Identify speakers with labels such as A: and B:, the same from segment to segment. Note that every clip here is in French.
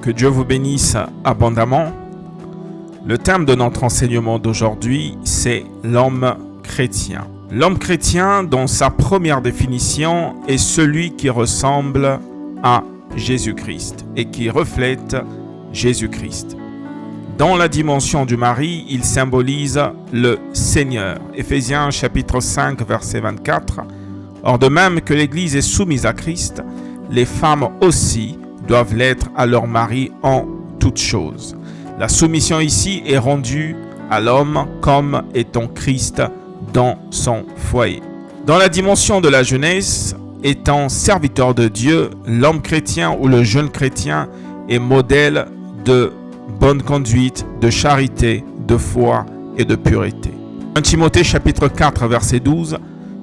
A: Que Dieu vous bénisse abondamment. Le thème de notre enseignement d'aujourd'hui, c'est l'homme chrétien. L'homme chrétien, dans sa première définition, est celui qui ressemble à Jésus-Christ et qui reflète Jésus-Christ. Dans la dimension du mari, il symbolise le Seigneur. Éphésiens chapitre 5, verset 24. Or, de même que l'Église est soumise à Christ, les femmes aussi doivent l'être à leur mari en toutes choses. La soumission ici est rendue à l'homme comme étant Christ dans son foyer. Dans la dimension de la jeunesse, étant serviteur de Dieu, l'homme chrétien ou le jeune chrétien est modèle de bonne conduite, de charité, de foi et de pureté. 1 Timothée chapitre 4 verset 12,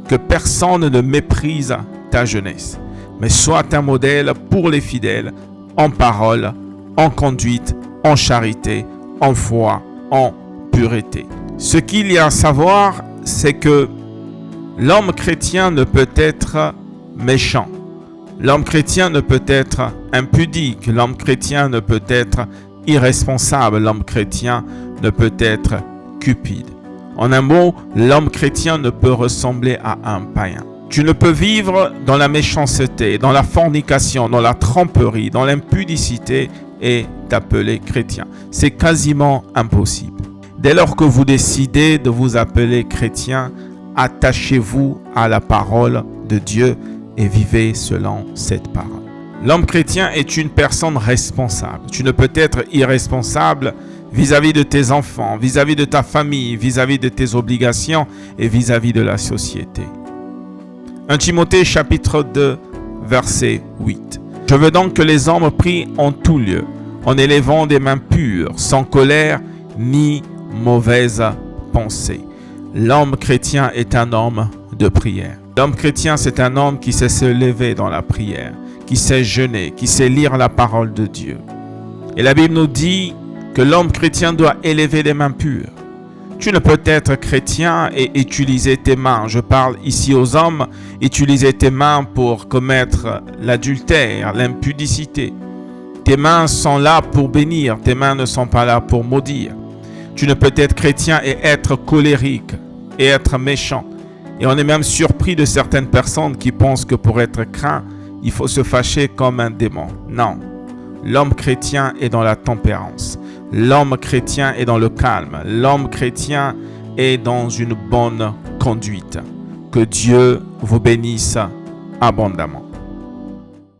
A: que personne ne méprise ta jeunesse, mais sois un modèle pour les fidèles en parole, en conduite, en charité, en foi, en pureté. Ce qu'il y a à savoir, c'est que l'homme chrétien ne peut être méchant. L'homme chrétien ne peut être impudique. L'homme chrétien ne peut être irresponsable. L'homme chrétien ne peut être cupide. En un mot, l'homme chrétien ne peut ressembler à un païen. Tu ne peux vivre dans la méchanceté, dans la fornication, dans la tromperie, dans l'impudicité et t'appeler chrétien. C'est quasiment impossible. Dès lors que vous décidez de vous appeler chrétien, attachez-vous à la parole de Dieu et vivez selon cette parole. L'homme chrétien est une personne responsable. Tu ne peux être irresponsable vis-à-vis de tes enfants, vis-à-vis de ta famille, vis-à-vis de tes obligations et vis-à-vis de la société. 1 Timothée chapitre 2 verset 8. Je veux donc que les hommes prient en tout lieu, en élevant des mains pures, sans colère ni mauvaise pensée. L'homme chrétien est un homme de prière. L'homme chrétien, c'est un homme qui sait se lever dans la prière, qui sait jeûner, qui sait lire la parole de Dieu. Et la Bible nous dit que l'homme chrétien doit élever des mains pures. Tu ne peux être chrétien et utiliser tes mains. Je parle ici aux hommes, utiliser tes mains pour commettre l'adultère, l'impudicité. Tes mains sont là pour bénir, tes mains ne sont pas là pour maudire. Tu ne peux être chrétien et être colérique et être méchant. Et on est même surpris de certaines personnes qui pensent que pour être craint, il faut se fâcher comme un démon. Non, l'homme chrétien est dans la tempérance. L'homme chrétien est dans le calme. L'homme chrétien est dans une bonne conduite. Que Dieu vous bénisse abondamment.